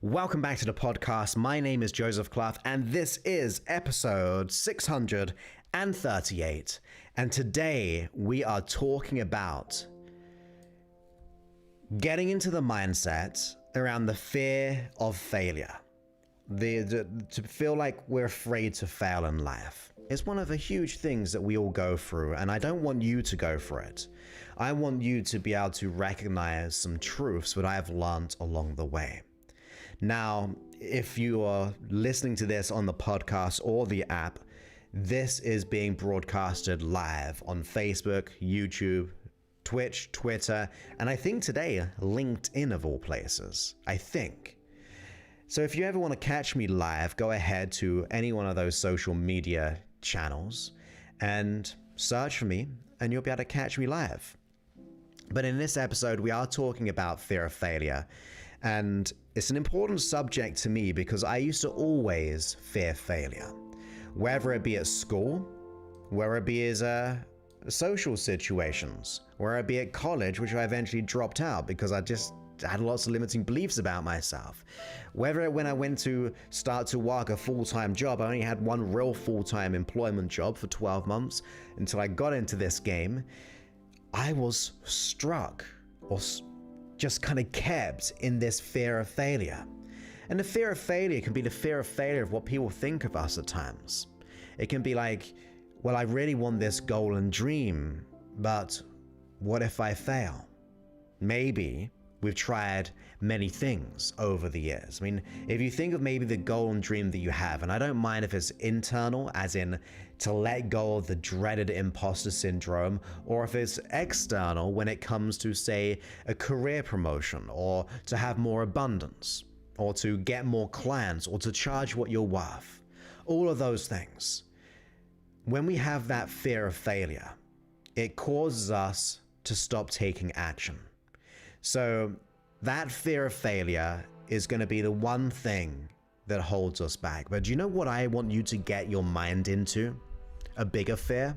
Welcome back to the podcast. My name is Joseph Clough, and this is episode 638. And today we are talking about getting into the mindset around the fear of failure. To feel like we're afraid to fail in life. It's one of the huge things that we all go through, and I don't want you to go through it. I want you to be able to recognize some truths that I have learned along the way. Now, if you are listening to this on the podcast or the app, this is being broadcasted live on Facebook, YouTube, Twitch, Twitter, and I think today, LinkedIn of all places. I think. So if you ever want to catch me live, go ahead to any one of those social media channels and search for me, and you'll be able to catch me live. But in this episode, we are talking about fear of failure. And it's an important subject to me because I used to always fear failure, whether it be at school, whether it be as social situations, whether it be at college, which I eventually dropped out because I had lots of limiting beliefs about myself. Whether when I went to start to work a full-time job, I only had one real full-time employment job for 12 months until I got into this game, I was struck or just kind of kept in this fear of failure. And the fear of failure can be the fear of failure of what people think of us at times. It can be like, well, I really want this goal and dream, but what if I fail? Maybe we've tried many things over the years. I mean, if you think of maybe the goal and dream that you have, and I don't mind if it's internal, as in to let go of the dreaded imposter syndrome, or if it's external when it comes to, say, a career promotion, or to have more abundance, or to get more clients, or to charge what you're worth. All of those things. When we have that fear of failure, it causes us to stop taking action. So that fear of failure is going to be the one thing that holds us back. But do you know what I want you to get your mind into? A bigger fear?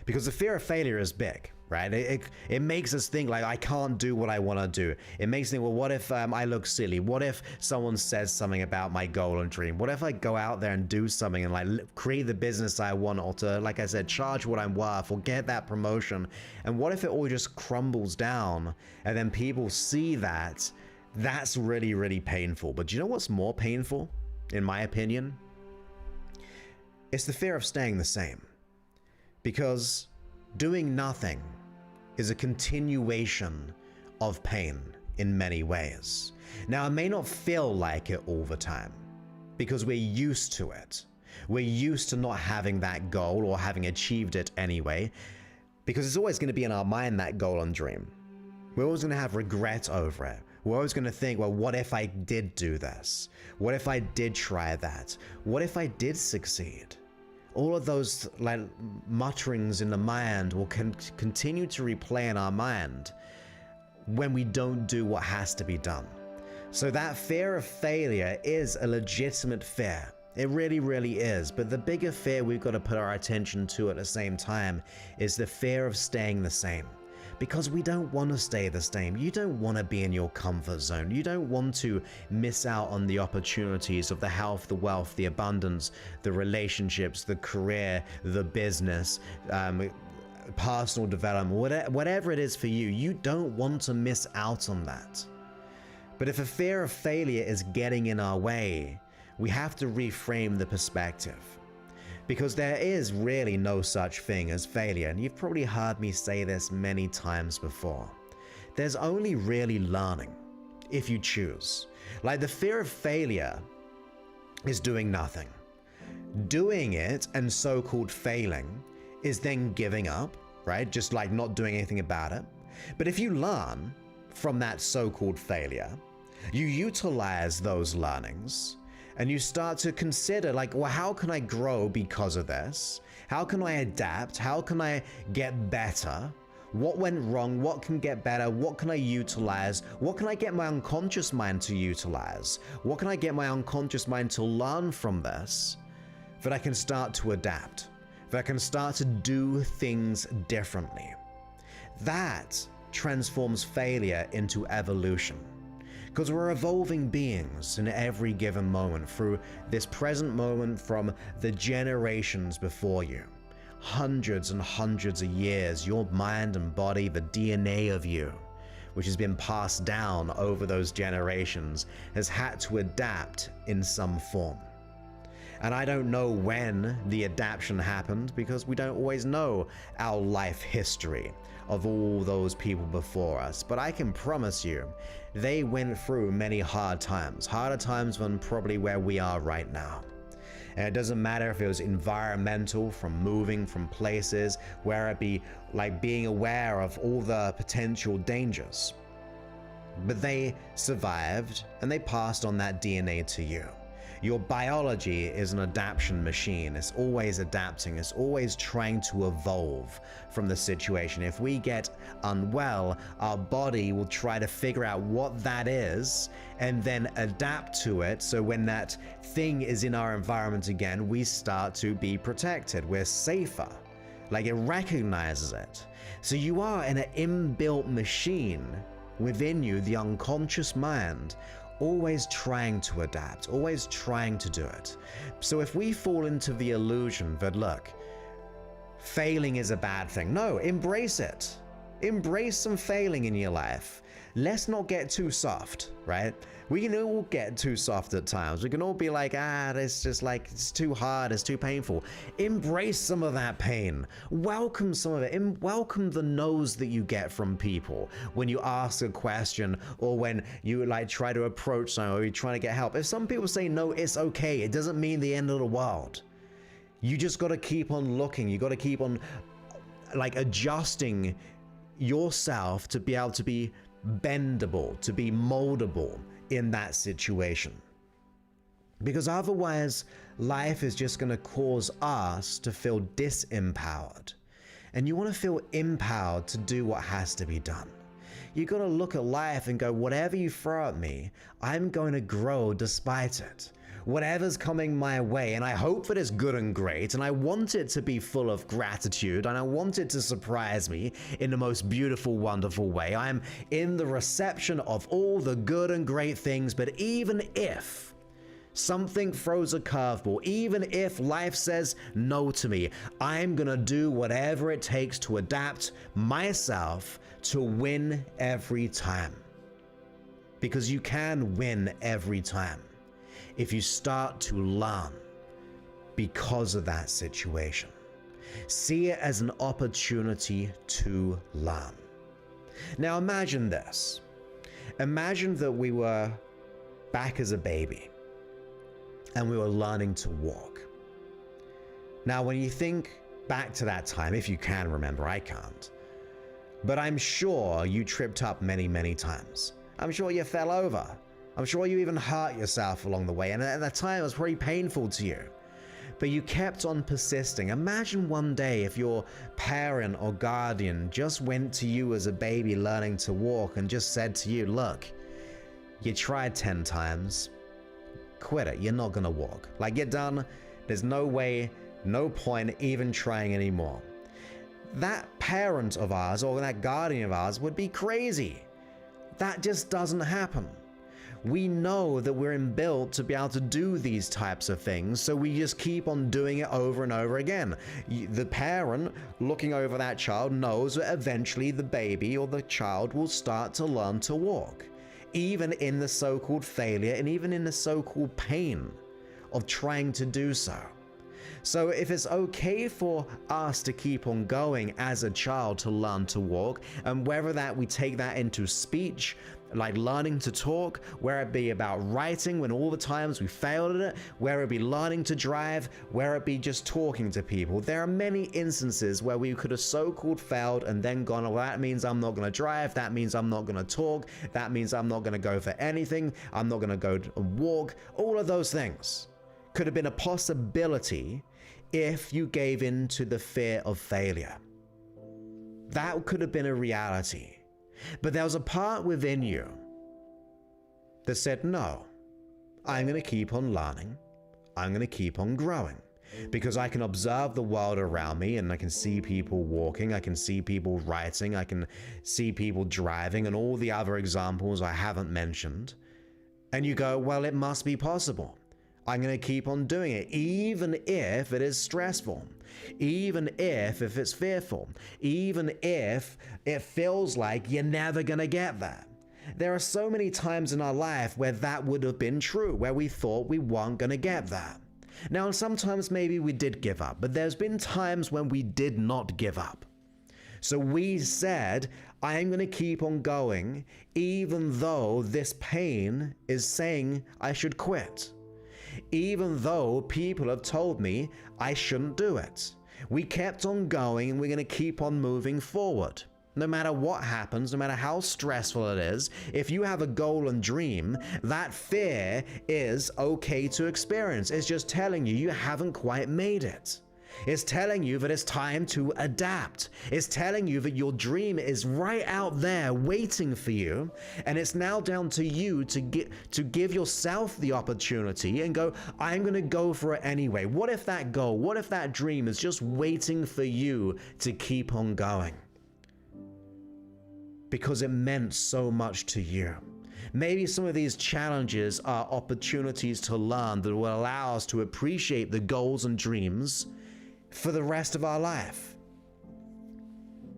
Because the fear of failure is big, right? It makes us think like, I can't do what I want to do. It makes me think, well, what if I look silly? What if someone says something about my goal and dream? What if I go out there and do something and like create the business I want, or to, like I said, charge what I'm worth, or get that promotion? And what if it all just crumbles down and then people see that? That's really, really painful. But do you know what's more painful, in my opinion? It's the fear of staying the same. Because doing nothing is a continuation of pain in many ways. Now, it may not feel like it all the time because we're used to it. We're used to not having that goal or having achieved it anyway, because it's always going to be in our mind, that goal and dream. We're always going to have regret over it. We're always going to think, well, what if I did do this? What if I did try that? What if I did succeed? All of those like mutterings in the mind will continue to replay in our mind when we don't do what has to be done. So that fear of failure is a legitimate fear. It really, really is. But the bigger fear we've got to put our attention to at the same time is the fear of staying the same. Because we don't want to stay the same. You don't want to be in your comfort zone. You don't want to miss out on the opportunities of the health, the wealth, the abundance, the relationships, the career, the business, personal development, whatever it is for you. You don't want to miss out on that. But if a fear of failure is getting in our way, we have to reframe the perspective. Because there is really no such thing as failure, and you've probably heard me say this many times before. There's only really learning, if you choose. Like, the fear of failure is doing nothing. Doing it and so-called failing is then giving up, right? Just like not doing anything about it. But if you learn from that so-called failure, you utilize those learnings, and you start to consider like, well, how can I grow because of this? How can I adapt? How can I get better? What went wrong? What can get better? What can I utilize? What can I get my unconscious mind to utilize? What can I get my unconscious mind to learn from this that I can start to adapt? That I can start to do things differently? That transforms failure into evolution. Because we're evolving beings in every given moment through this present moment from the generations before you. Hundreds and hundreds of years, your mind and body, the DNA of you, which has been passed down over those generations, has had to adapt in some form. And I don't know when the adaptation happened, because we don't always know our life history of all those people before us. But I can promise you, they went through many hard times, harder times than probably where we are right now. And it doesn't matter if it was environmental, from moving from places, where it be like being aware of all the potential dangers. But they survived, and they passed on that DNA to you. Your biology is an adaptation machine. It's always adapting. It's always trying to evolve from the situation. If we get unwell, our body will try to figure out what that is and then adapt to it. So when that thing is in our environment again, we start to be protected. We're safer. Like, it recognizes it. So you are in an inbuilt machine within you, the unconscious mind, always trying to adapt, always trying to do it. So if we fall into the illusion that, look, failing is a bad thing, no, embrace it. Embrace some failing in your life. Let's not get too soft, right? We can all get too soft at times. We can all be like, it's just like, it's too hard, it's too painful. Embrace some of that pain. Welcome some of it. And welcome the no's that you get from people when you ask a question, or when you like try to approach someone, or you're trying to get help. If some people say no, it's okay. It doesn't mean the end of the world. You just got to keep on looking. You got to keep on like adjusting yourself to be able to be bendable, to be moldable in that situation. Because otherwise, life is just going to cause us to feel disempowered. And you want to feel empowered to do what has to be done. You got to look at life and go, whatever you throw at me, I'm going to grow despite it. Whatever's coming my way, and I hope that it's good and great, and I want it to be full of gratitude, and I want it to surprise me in the most beautiful, wonderful way. I'm in the reception of all the good and great things, but even if something throws a curveball, even if life says no to me, I'm gonna do whatever it takes to adapt myself to win every time. Because you can win every time if you start to learn because of that situation. See it as an opportunity to learn. Now imagine this. Imagine that we were back as a baby and we were learning to walk. Now when you think back to that time, if you can remember, I can't, but I'm sure you tripped up many, many times. I'm sure you fell over. I'm sure you even hurt yourself along the way, and at that time it was pretty painful to you. But you kept on persisting. Imagine one day if your parent or guardian just went to you as a baby learning to walk and just said to you, look, you tried 10 times, quit it, you're not gonna walk. Like, you're done, there's no way, no point even trying anymore. That parent of ours or that guardian of ours would be crazy. That just doesn't happen. We know that we're inbuilt to be able to do these types of things, so we just keep on doing it over and over again. The parent looking over that child knows that eventually the baby or the child will start to learn to walk, even in the so-called failure and even in the so-called pain of trying to do so. So if it's okay for us to keep on going as a child to learn to walk, and whether that we take that into speech, like learning to talk, where it be about writing when all the times we failed at it, where it be learning to drive, where it be just talking to people. There are many instances where we could have so-called failed and then gone, well, that means I'm not going to drive, that means I'm not going to talk, that means I'm not going to go for anything, I'm not going to go walk. All of those things could have been a possibility if you gave in to the fear of failure. That could have been a reality. But there was a part within you that said, no, I'm going to keep on learning. I'm going to keep on growing, because I can observe the world around me and I can see people walking, I can see people writing, I can see people driving, and all the other examples I haven't mentioned. And you go, well, it must be possible. I'm going to keep on doing it, even if it is stressful, even if it's fearful, even if it feels like you're never going to get there. There are so many times in our life where that would have been true, where we thought we weren't going to get there. Now, sometimes maybe we did give up, but there's been times when we did not give up. So we said, I am going to keep on going, even though this pain is saying I should quit. Even though people have told me I shouldn't do it. We kept on going, and we're going to keep on moving forward. No matter what happens, no matter how stressful it is, if you have a goal and dream, that fear is okay to experience. It's just telling you you haven't quite made it. It's telling you that it's time to adapt. It's telling you that your dream is right out there waiting for you, and it's now down to you to give yourself the opportunity and go, I'm going to go for it anyway. What if that goal, what if that dream is just waiting for you to keep on going? Because it meant so much to you. Maybe some of these challenges are opportunities to learn that will allow us to appreciate the goals and dreams for the rest of our life.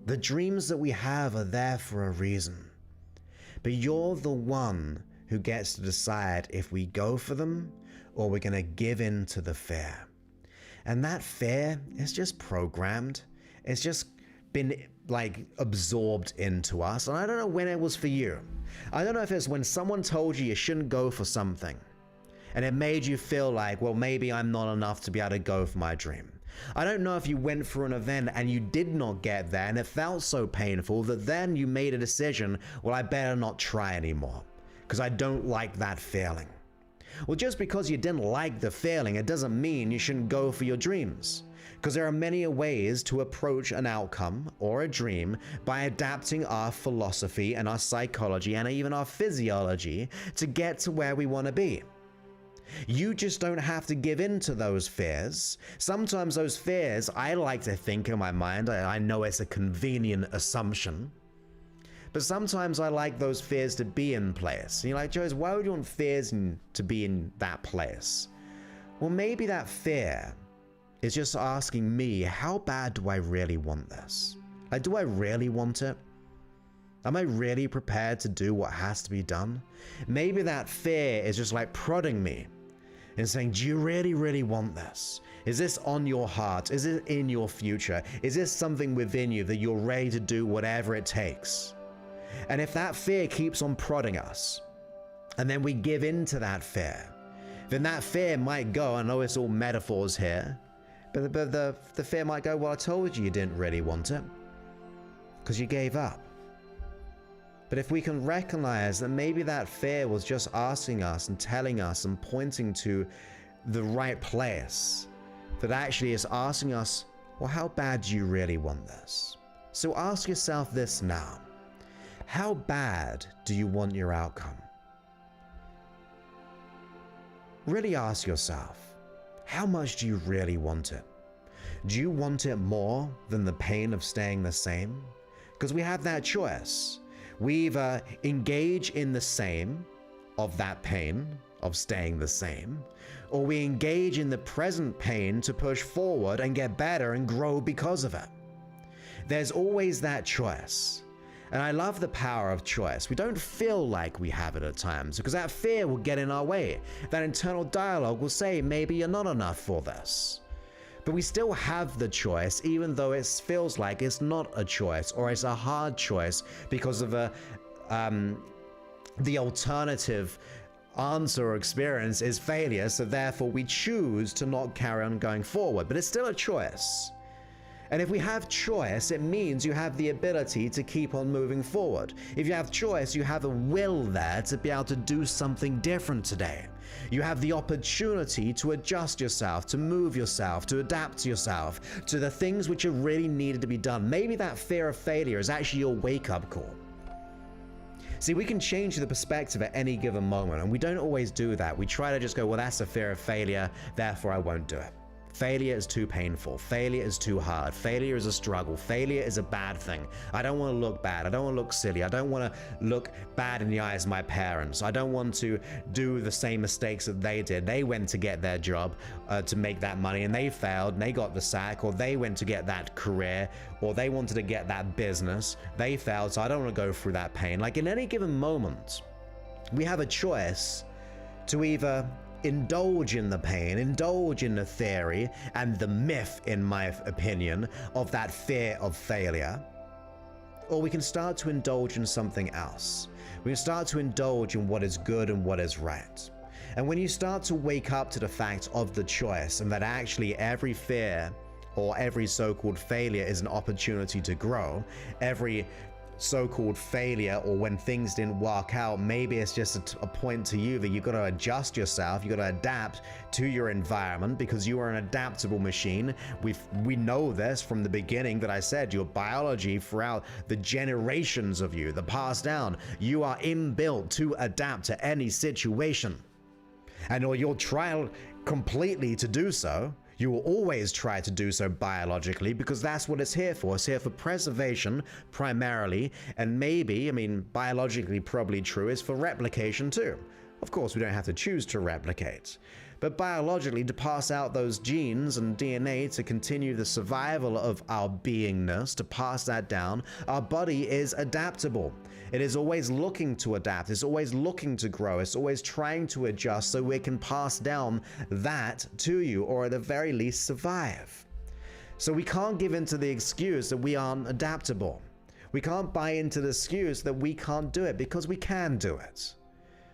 The dreams that we have are there for a reason. But you're the one who gets to decide if we go for them or we're going to give in to the fear. And that fear is just programmed. It's just been like absorbed into us. And I don't know when it was for you. I don't know if it's when someone told you shouldn't go for something and it made you feel like, well, maybe I'm not enough to be able to go for my dream. I don't know if you went for an event and you did not get there and it felt so painful that then you made a decision, well, I better not try anymore because I don't like that feeling. Well, just because you didn't like the feeling, it doesn't mean you shouldn't go for your dreams. Because there are many ways to approach an outcome or a dream by adapting our philosophy and our psychology and even our physiology to get to where we want to be. You just don't have to give in to those fears. Sometimes those fears, I like to think in my mind, I know it's a convenient assumption, but sometimes I like those fears to be in place. And you're like, Joyce, why would you want fears to be in that place? Well, maybe that fear is just asking me, how bad do I really want this? Like, do I really want it? Am I really prepared to do what has to be done? Maybe that fear is just like prodding me and saying, do you really, really want this? Is this on your heart? Is it in your future? Is this something within you that you're ready to do whatever it takes? And if that fear keeps on prodding us, and then we give in to that fear, then that fear might go, I know it's all metaphors here, but the fear might go, well, I told you didn't really want it, because you gave up. But if we can recognize that maybe that fear was just asking us and telling us and pointing to the right place, that actually is asking us, well, how bad do you really want this? So ask yourself this now. How bad do you want your outcome? Really ask yourself, how much do you really want it? Do you want it more than the pain of staying the same? Because we have that choice. We either engage in the same of that pain of staying the same, or we engage in the present pain to push forward and get better and grow because of it. There's always that choice. And I love the power of choice. We don't feel like we have it at times because that fear will get in our way. That internal dialogue will say, maybe you're not enough for this. But we still have the choice, even though it feels like it's not a choice or it's a hard choice because of the alternative answer or experience is failure. So therefore we choose to not carry on going forward, but it's still a choice. And if we have choice, it means you have the ability to keep on moving forward. If you have choice, you have a will there to be able to do something different today. You have the opportunity to adjust yourself, to move yourself, to adapt yourself to the things which are really needed to be done. Maybe that fear of failure is actually your wake-up call. See, we can change the perspective at any given moment, and we don't always do that. We try to just go, well, that's a fear of failure, therefore I won't do it. Failure is too painful. Failure is too hard. Failure is a struggle. Failure is a bad thing. I don't want to look bad. I don't want to look silly. I don't want to look bad in the eyes of my parents. I don't want to do the same mistakes that they did. They went to get their job to make that money and they failed and they got the sack, or they went to get that career, or they wanted to get that business. They failed, so I don't want to go through that pain. Like in any given moment, we have a choice to either indulge in the pain, indulge in the theory and the myth, in my opinion, of that fear of failure, or we can start to indulge in something else. We can start to indulge in what is good and what is right. And when you start to wake up to the fact of the choice, and that actually every fear or every so-called failure is an opportunity to grow, every so-called failure, or when things didn't work out, maybe it's just a point to you that you've got to adjust yourself, you've got to adapt to your environment, because you are an adaptable machine. We know this from the beginning, that I said your biology throughout the generations of you, the passed down, you are inbuilt to adapt to any situation. And or you'll try completely to do so. You will always try to do so biologically, because that's what it's here for. It's here for preservation primarily, and maybe, I mean, biologically probably true, is for replication too. Of course, we don't have to choose to replicate, but biologically to pass out those genes and DNA to continue the survival of our beingness, to pass that down, our body is adaptable. It is always looking to adapt, it's always looking to grow, it's always trying to adjust so we can pass down that to you, or at the very least survive. So we can't give into the excuse that we aren't adaptable. We can't buy into the excuse that we can't do it, because we can do it.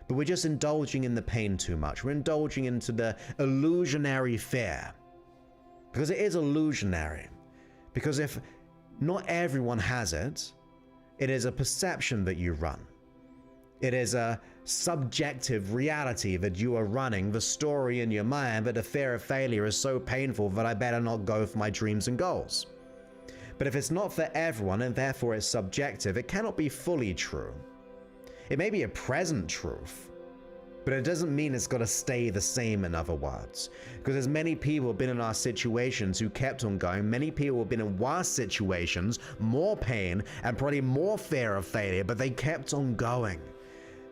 But we're just indulging in the pain too much. We're indulging into the illusionary fear. Because it is illusionary. Because if not everyone has it, it is a perception that you run. It is a subjective reality that you are running, the story in your mind that the fear of failure is so painful that I better not go for my dreams and goals. But if it's not for everyone, and therefore it's subjective, it cannot be fully true. It may be a present truth, but it doesn't mean it's got to stay the same, in other words. Because there's many people have been in our situations who kept on going. Many people have been in worse situations, more pain, and probably more fear of failure, but they kept on going.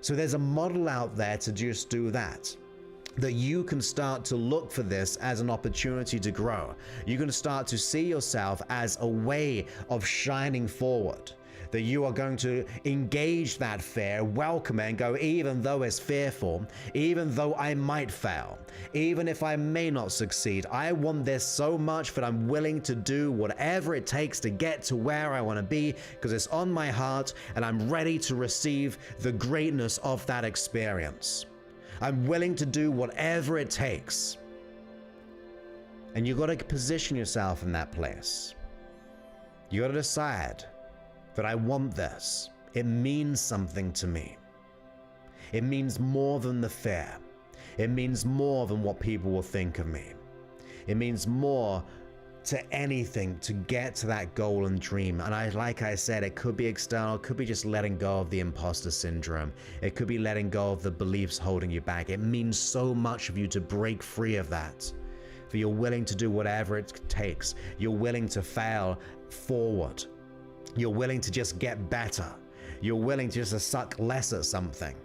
So there's a model out there to just do that. That you can start to look for this as an opportunity to grow. You can start to see yourself as a way of shining forward. That you are going to engage that fear, welcome it, and go, even though it's fearful, even though I might fail, even if I may not succeed, I want this so much that I'm willing to do whatever it takes to get to where I want to be, because it's on my heart and I'm ready to receive the greatness of that experience. I'm willing to do whatever it takes. And you got to position yourself in that place. You got to decide that I want this. It means something to me. It means more than the fear. It means more than what people will think of me. It means more to anything to get to that goal and dream. And like I said, it could be external, it could be just letting go of the imposter syndrome. It could be letting go of the beliefs holding you back. It means so much of you to break free of that. For you're willing to do whatever it takes. You're willing to fail forward. You're willing to just get better. You're willing to just suck less at something.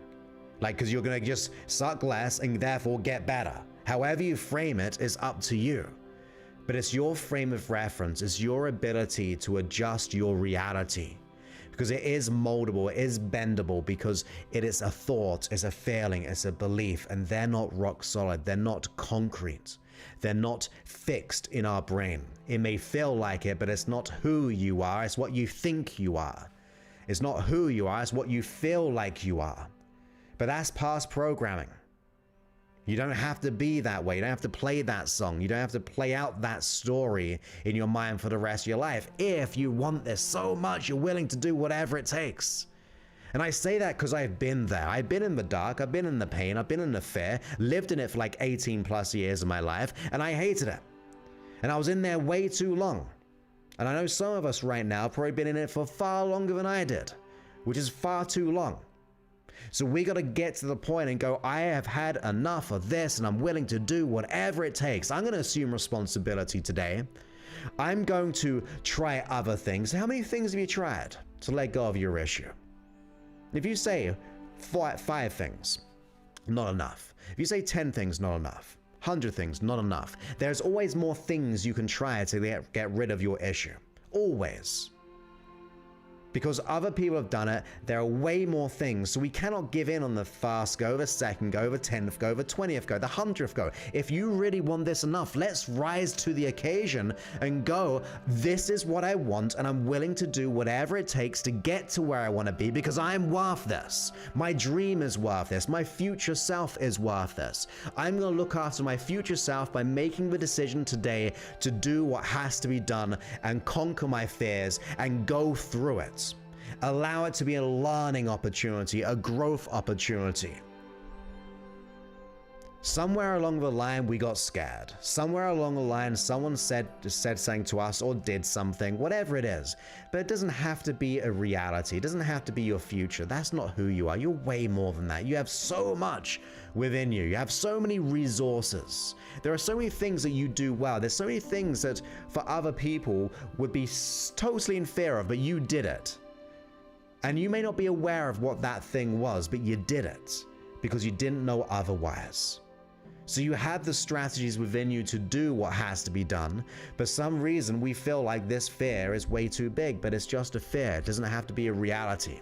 Like, because you're going to just suck less and therefore get better. However you frame it is up to you. But it's your frame of reference. It's your ability to adjust your reality. Because it is moldable, it is bendable, because it is a thought, it's a feeling, it's a belief, and they're not rock solid. They're not concrete. They're not fixed in our brain. It may feel like it, but it's not who you are. It's what you think you are. It's not who you are. It's what you feel like you are. But that's past programming. You don't have to be that way. You don't have to play that song. You don't have to play out that story in your mind for the rest of your life. If you want this so much, you're willing to do whatever it takes. And I say that because I've been there. I've been in the dark, I've been in the pain, I've been in the fear, lived in it for like 18 plus years of my life, and I hated it. And I was in there way too long. And I know some of us right now have probably been in it for far longer than I did, which is far too long. So we got to get to the point and go, I have had enough of this and I'm willing to do whatever it takes. I'm going to assume responsibility today. I'm going to try other things. How many things have you tried to let go of your issue? If you say 5 things, not enough. If you say 10 things, not enough. 100 things, not enough. There's always more things you can try to get rid of your issue. Always. Because other people have done it, there are way more things, so we cannot give in on the first go, the second go, the 10th go, the 20th go, the 100th go. If you really want this enough, let's rise to the occasion and go, this is what I want, and I'm willing to do whatever it takes to get to where I want to be, because I'm worth this. My dream is worth this. My future self is worth this. I'm going to look after my future self by making the decision today to do what has to be done and conquer my fears and go through it. Allow it to be a learning opportunity, a growth opportunity. Somewhere along the line, we got scared. Somewhere along the line, someone said something to us or did something, whatever it is. But it doesn't have to be a reality. It doesn't have to be your future. That's not who you are. You're way more than that. You have so much within you. You have so many resources. There are so many things that you do well. There's so many things that for other people would be totally in fear of, but you did it. And you may not be aware of what that thing was, but you did it because you didn't know otherwise. So you have the strategies within you to do what has to be done. For some reason, we feel like this fear is way too big, but it's just a fear. It doesn't have to be a reality.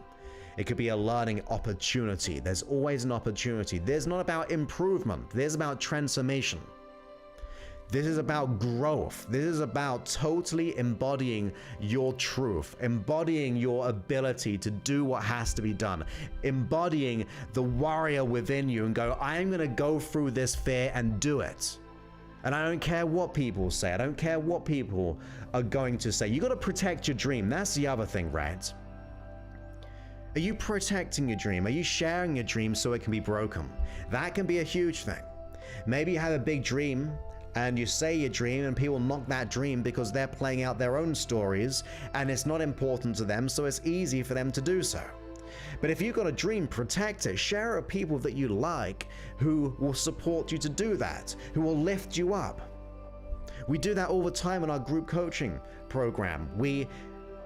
It could be a learning opportunity. There's always an opportunity. This is not about improvement. This is about transformation. This is about growth. This is about totally embodying your truth, embodying your ability to do what has to be done, embodying the warrior within you and go, I'm going to go through this fear and do it. And I don't care what people say. I don't care what people are going to say. You got to protect your dream. That's the other thing, right? Are you protecting your dream? Are you sharing your dream so it can be broken? That can be a huge thing. Maybe you have a big dream and you say your dream and people knock that dream because they're playing out their own stories and it's not important to them, so it's easy for them to do so. But if you've got a dream, protect it. Share it with people that you like who will support you to do that, who will lift you up. We do that all the time in our group coaching program. We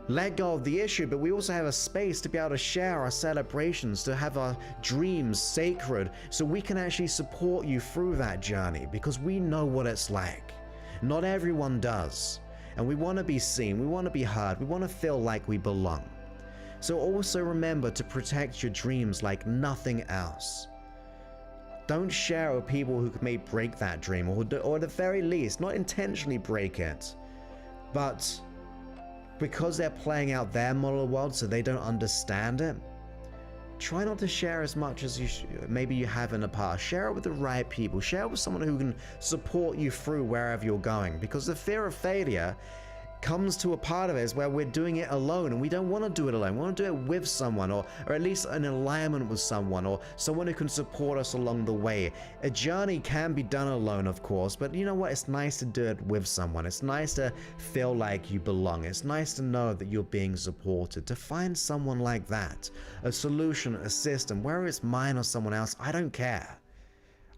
let go of the issue, but we also have a space to be able to share our celebrations, to have our dreams sacred, so we can actually support you through that journey, because we know what it's like. Not everyone does. And we want to be seen, we want to be heard, we want to feel like we belong. So also remember to protect your dreams like nothing else. Don't share with people who may break that dream, or at the very least, not intentionally break it, but because they're playing out their model world so they don't understand it. Try not to share as much as maybe you have in the past. Share it with the right people. Share it with someone who can support you through wherever you're going, because the fear of failure comes to a part of it is where we're doing it alone, and we don't want to do it alone. We want to do it with someone, or at least in alignment with someone, or someone who can support us along the way. A journey can be done alone, of course, but you know what? It's nice to do it with someone. It's nice to feel like you belong. It's nice to know that you're being supported. To find someone like that, a solution, a system, whether it's mine or someone else, I don't care.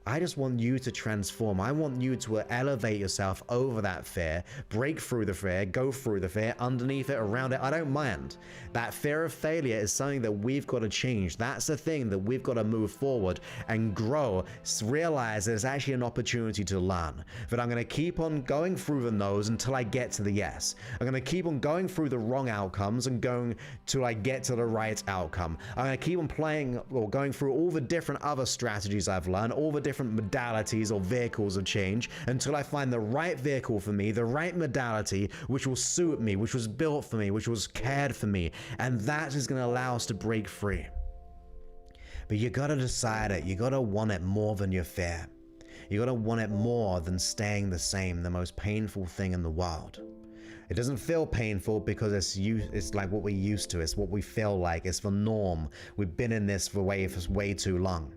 I just want you to transform. I want you to elevate yourself over that fear, break through the fear, go through the fear, underneath it, around it. I don't mind. That fear of failure is something that we've got to change. That's the thing that we've got to move forward and grow. Realize there's actually an opportunity to learn. That I'm going to keep on going through the no's until I get to the yes. I'm going to keep on going through the wrong outcomes and going till I get to the right outcome. I'm going to keep on playing or going through all the different other strategies I've learned, all the different modalities or vehicles of change, until I find the right vehicle for me, the right modality which will suit me, which was built for me, which was cared for me, and that is going to allow us to break free. But you got to decide it. You got to want it more than your fear. You got to want it more than staying the same, the most painful thing in the world. It doesn't feel painful because it's like what we're used to. It's what we feel like. It's the norm. We've been in this for way too long.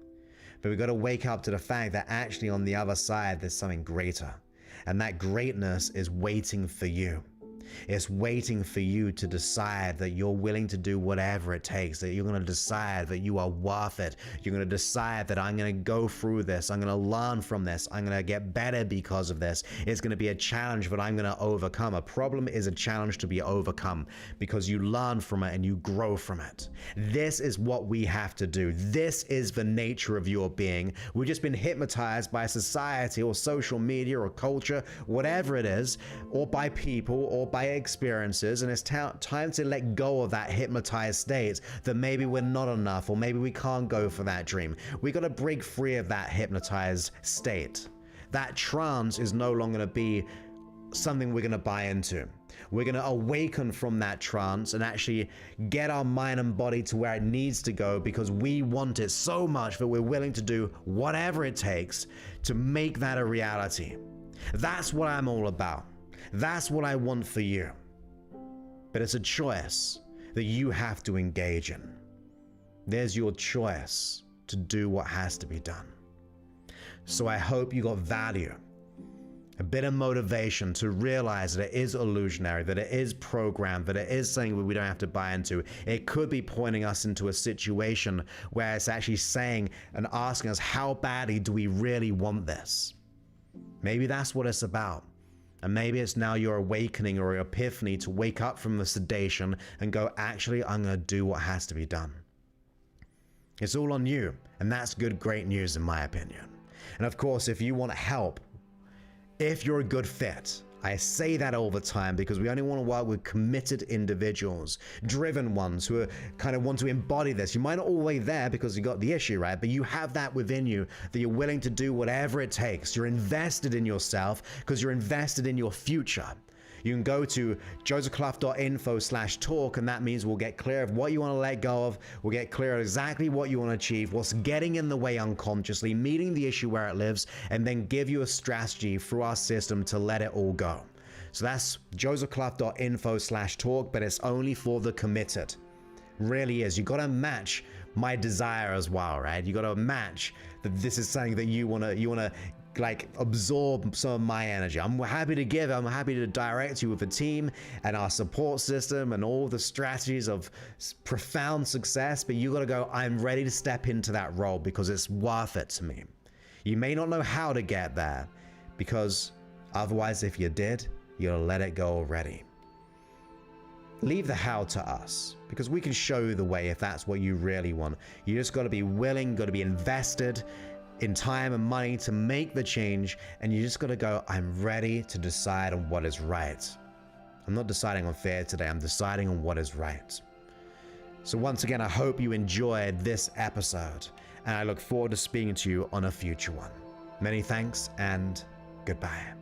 But we've got to wake up to the fact that actually on the other side, there's something greater. And that greatness is waiting for you. It's waiting for you to decide that you're willing to do whatever it takes, that you're going to decide that you are worth it. You're going to decide that I'm going to go through this. I'm going to learn from this. I'm going to get better because of this. It's going to be a challenge that I'm going to overcome. A problem is a challenge to be overcome because you learn from it and you grow from it. This is what we have to do. This is the nature of your being. We've just been hypnotized by society or social media or culture, whatever it is, or by people or by experiences, and it's time to let go of that hypnotized state that maybe we're not enough or maybe we can't go for that dream. We got to break free of that hypnotized state. That trance is no longer going to be something we're going to buy into. We're going to awaken from that trance and actually get our mind and body to where it needs to go because we want it so much that we're willing to do whatever it takes to make that a reality. That's what I'm all about. That's what I want for you. But it's a choice that you have to engage in. There's your choice to do what has to be done. So I hope you got value, a bit of motivation to realize that it is illusionary, that it is programmed, that it is something that we don't have to buy into. It could be pointing us into a situation where it's actually saying and asking us, how badly do we really want this? Maybe that's what it's about. And maybe it's now your awakening or your epiphany to wake up from the sedation and go, actually, I'm going to do what has to be done. It's all on you. And that's good, great news in my opinion. And of course, if you want help, if you're a good fit, I say that all the time because we only want to work with committed individuals, driven ones who are kind of want to embody this. You might not always there because you got the issue, right? But you have that within you that you're willing to do whatever it takes. You're invested in yourself because you're invested in your future. You can go to josephclough.info/talk, and that means we'll get clear of what you want to let go of. We'll get clear of exactly what you want to achieve, what's getting in the way unconsciously, meeting the issue where it lives, and then give you a strategy through our system to let it all go. So that's josephclough.info/talk, but it's only for the committed. Really is. You got to match my desire as well, right? You got to match that this is something that you want to like absorb some of my energy. I'm happy to give, I'm happy to direct you with a team and our support system and all the strategies of profound success, but you got to go, I'm ready to step into that role because it's worth it to me. You may not know how to get there because otherwise if you did, you'll let it go already. Leave the how to us because we can show you the way if that's what you really want. You just got to be willing, got to be invested in time and money to make the change, and you just got to go, I'm ready to decide on what is right. I'm not deciding on fear today, I'm deciding on what is right. So once again, I hope you enjoyed this episode, and I look forward to speaking to you on a future one. Many thanks and goodbye.